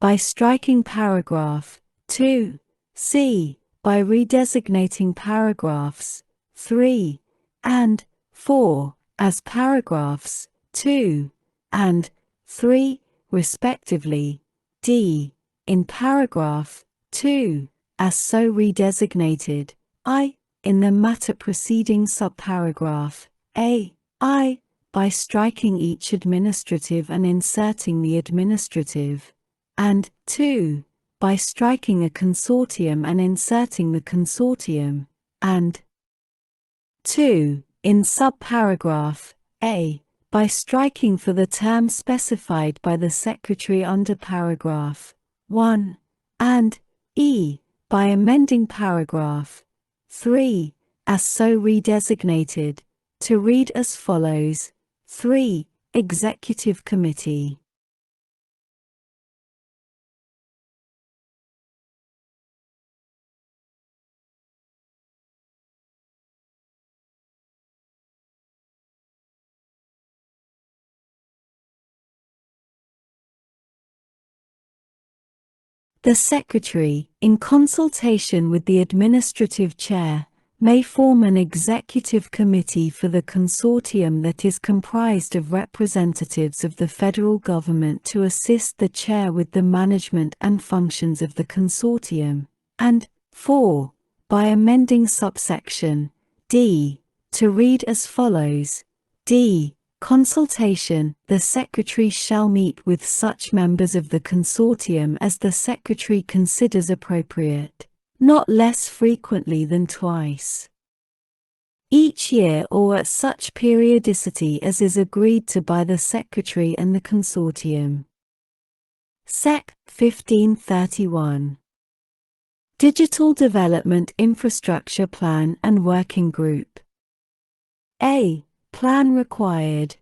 by striking paragraph 2, c, by redesignating paragraphs 3 and 4 as paragraphs 2 and 3, respectively, d, in paragraph 2, as so redesignated, I, in the matter preceding subparagraph a, I, by striking each administrative and inserting the administrative, and 2, by striking a consortium and inserting the consortium, and 2, in subparagraph a, by striking for the term specified by the Secretary under paragraph 1, and e, by amending paragraph 3, as so redesignated, to read as follows: 3. Executive Committee. The Secretary, in consultation with the Administrative Chair, may form an executive committee for the consortium that is comprised of representatives of the federal government to assist the chair with the management and functions of the consortium, and 4, by amending subsection d, to read as follows: d. Consultation. The Secretary shall meet with such members of the consortium as the Secretary considers appropriate, not less frequently than twice each year or at such periodicity as is agreed to by the Secretary and the consortium. Sec. 1531. Digital Development Infrastructure Plan and Working Group. A. Plan required.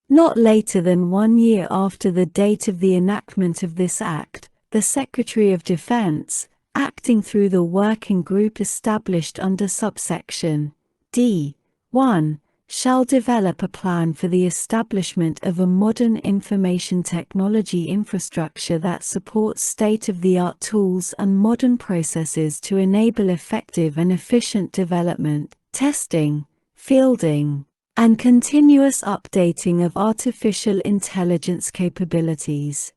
Not later than 1 year after the date of the enactment of this Act, the Secretary of Defense, acting through the working group established under subsection D. 1, shall develop a plan for the establishment of a modern information technology infrastructure that supports state-of-the-art tools and modern processes to enable effective and efficient development, testing, fielding, and continuous updating of artificial intelligence capabilities.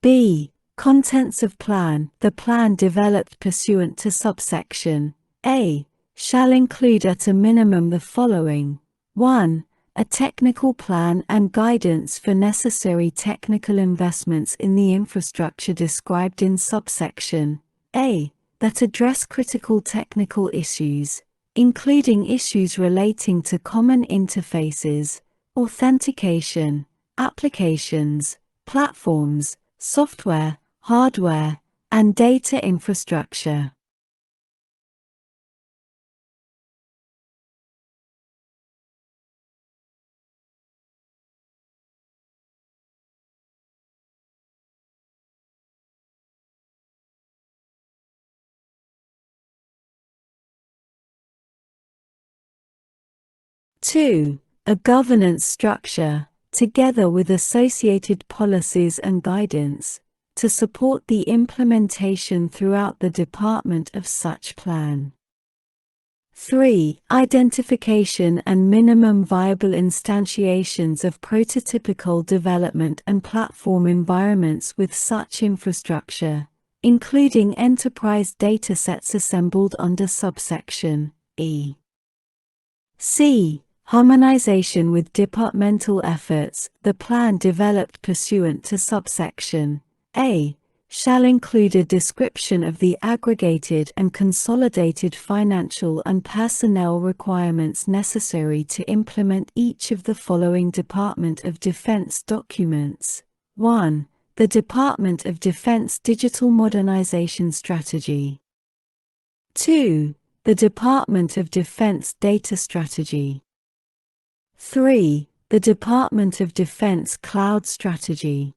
B. Contents of plan. The plan developed pursuant to subsection A shall include at a minimum the following: 1. A technical plan and guidance for necessary technical investments in the infrastructure described in subsection A, that address critical technical issues, including issues relating to common interfaces, authentication, applications, platforms, software, hardware, and data infrastructure. Two, a governance structure, together with associated policies and guidance, to support the implementation throughout the department of such plan. 3. Identification and minimum viable instantiations of prototypical development and platform environments with such infrastructure, including enterprise datasets assembled under subsection E. C. Harmonization with departmental efforts. The plan developed pursuant to subsection A shall include a description of the aggregated and consolidated financial and personnel requirements necessary to implement each of the following Department of Defense documents. 1. The Department of Defense Digital Modernization Strategy. 2. The Department of Defense Data Strategy. 3. The Department of Defense Cloud Strategy.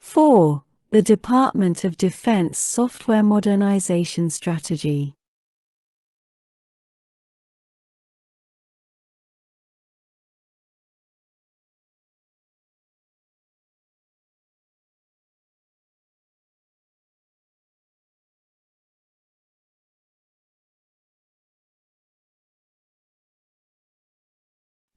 4. The Department of Defense Software Modernization Strategy.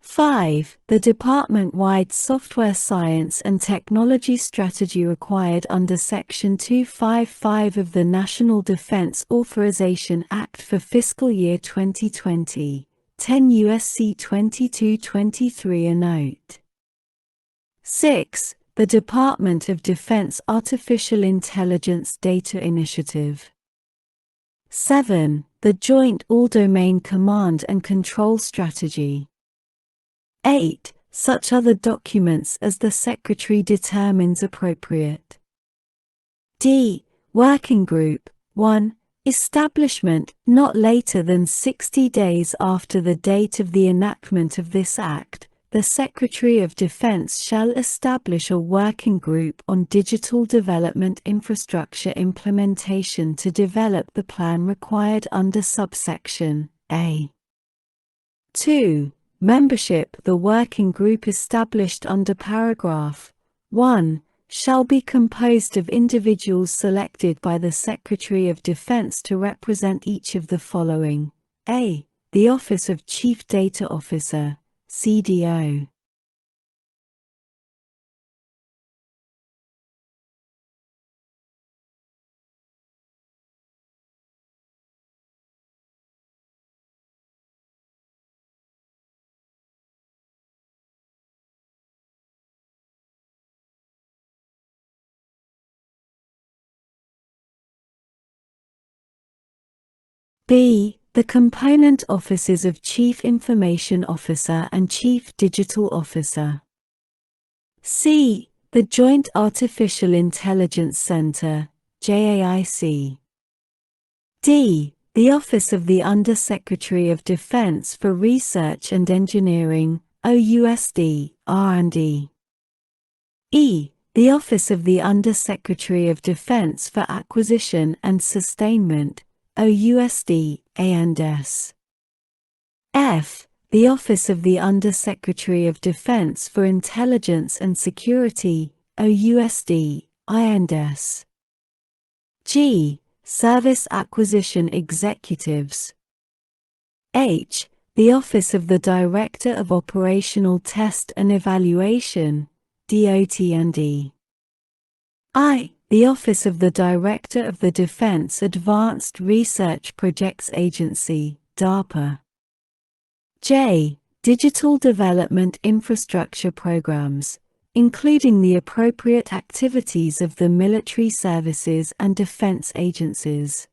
Five, the department-wide software science and technology strategy required under Section 255 of the National Defense Authorization Act for fiscal year 2020, 10 U.S.C. 2223 a note. 6. The Department of Defense Artificial Intelligence Data Initiative. 7. The Joint All-Domain Command and Control Strategy. 8. Such other documents as the Secretary determines appropriate. D. Working Group 1. Establishment, not later than 60 days after the date of the enactment of this Act, the Secretary of Defense shall establish a working group on digital development infrastructure implementation to develop the plan required under subsection A. 2. Membership. The working group established under paragraph 1 shall be composed of individuals selected by the Secretary of Defense to represent each of the following: A. The Office of Chief Data Officer, CDO. B. The component offices of Chief Information Officer and Chief Digital Officer. C. The Joint Artificial Intelligence Center, JAIC. D. The Office of the Under-Secretary of Defense for Research and Engineering, OUSD, R&D. E. The Office of the Under-Secretary of Defense for Acquisition and Sustainment, OUSD, A&S. F. The Office of the Under-Secretary of Defense for Intelligence and Security, OUSD, I&S. G. Service Acquisition Executives. H. The Office of the Director of Operational Test and Evaluation, DOT&E. I. The Office of the Director of the Defense Advanced Research Projects Agency, DARPA. J. Digital Development Infrastructure Programs, including the appropriate activities of the military services and defense agencies.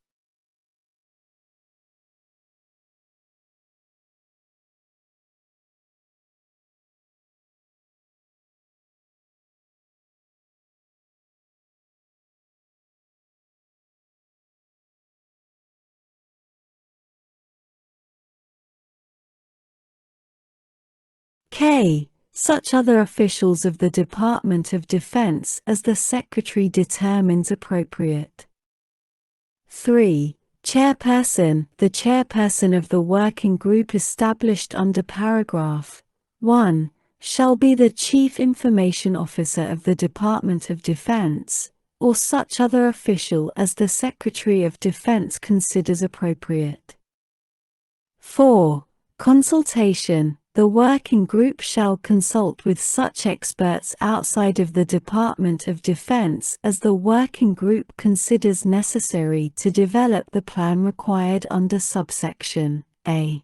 K. Such other officials of the Department of Defense as the Secretary determines appropriate. 3. Chairperson. The chairperson of the working group established under paragraph 1 shall be the Chief Information Officer of the Department of Defense, or such other official as the Secretary of Defense considers appropriate. 4. Consultation. The working group shall consult with such experts outside of the Department of Defense as the working group considers necessary to develop the plan required under subsection A.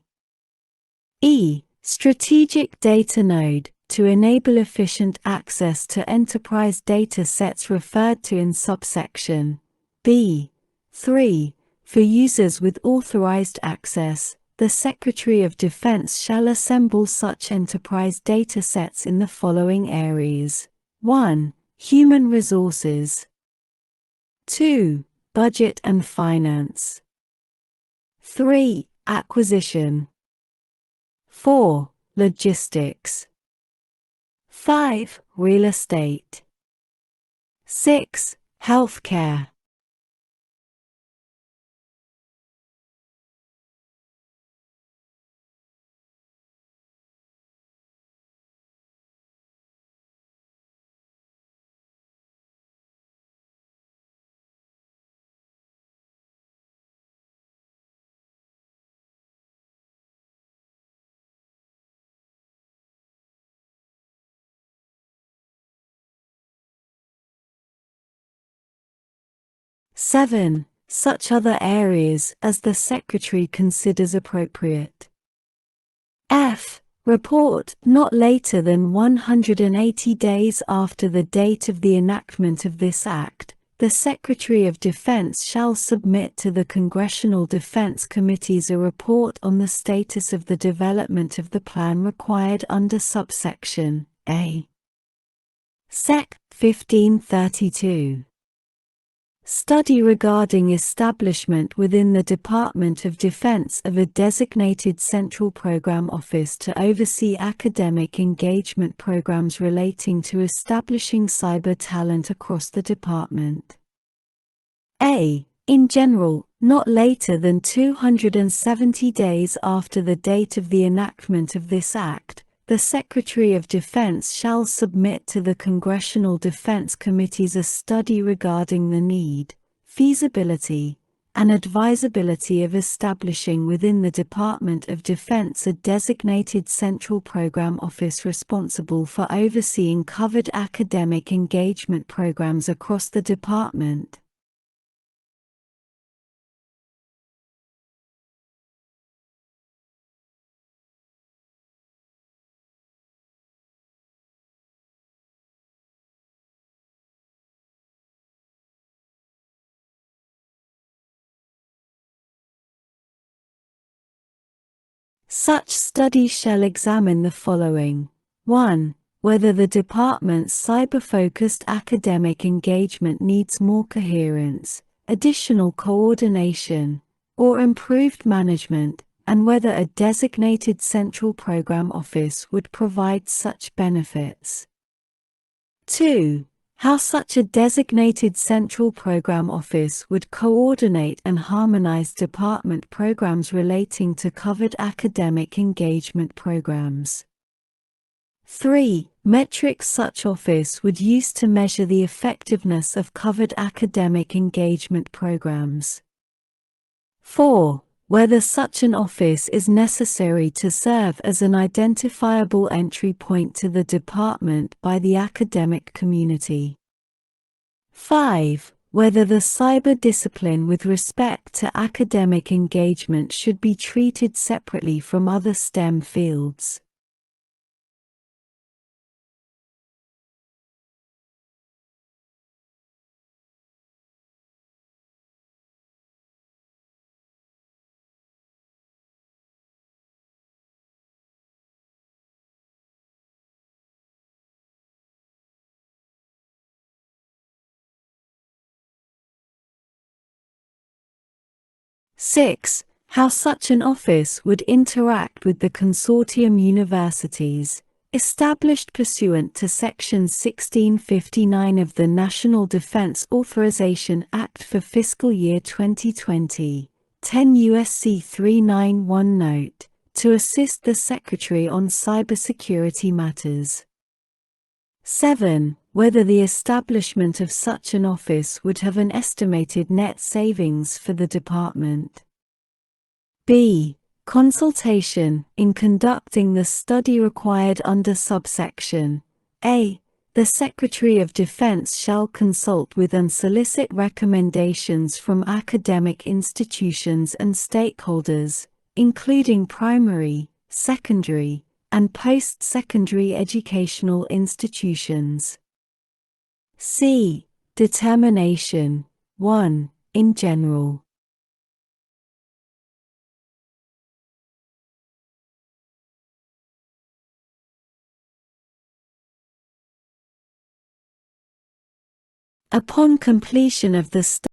E. Strategic Data Node, to enable efficient access to enterprise data sets referred to in subsection B. 3. For users with authorized access, the Secretary of Defense shall assemble such enterprise datasets in the following areas: 1. Human resources. 2. Budget and finance. 3. Acquisition. 4. Logistics. 5. Real estate. 6. Healthcare. Seven. Such other areas as the Secretary considers appropriate. F. Report not later than 180 days after the date of the enactment of this Act. The Secretary of Defense shall submit to the Congressional Defense Committees a report on the status of the development of the plan required under subsection A. Sec. 1532. Study regarding establishment within the Department of Defense of a designated Central Program Office to oversee academic engagement programs relating to establishing cyber talent across the department. A. In general, not later than 270 days after the date of the enactment of this Act, the Secretary of Defense shall submit to the Congressional Defense Committees a study regarding the need, feasibility, and advisability of establishing within the Department of Defense a designated Central Program Office responsible for overseeing covered academic engagement programs across the department. Such study shall examine the following. 1. Whether the department's cyber-focused academic engagement needs more coherence, additional coordination, or improved management, and whether a designated Central Program Office would provide such benefits. 2. How such a designated Central Program Office would coordinate and harmonize department programs relating to covered academic engagement programs. 3. Metrics such office would use to measure the effectiveness of covered academic engagement programs. 4. Whether such an office is necessary to serve as an identifiable entry point to the department by the academic community. 5. Whether the cyber discipline with respect to academic engagement should be treated separately from other STEM fields. Six. How such an office would interact with the consortium universities, established pursuant to Section 1659 of the National Defense Authorization Act for fiscal year 2020, 10 U.S.C. 391 Note, to assist the Secretary on cybersecurity matters. 7. Whether the establishment of such an office would have an estimated net savings for the department. B. Consultation in conducting the study required under subsection A. The Secretary of Defense shall consult with and solicit recommendations from academic institutions and stakeholders, including primary, secondary, and post-secondary educational institutions. C. Determination 1. In general. Upon completion of the study,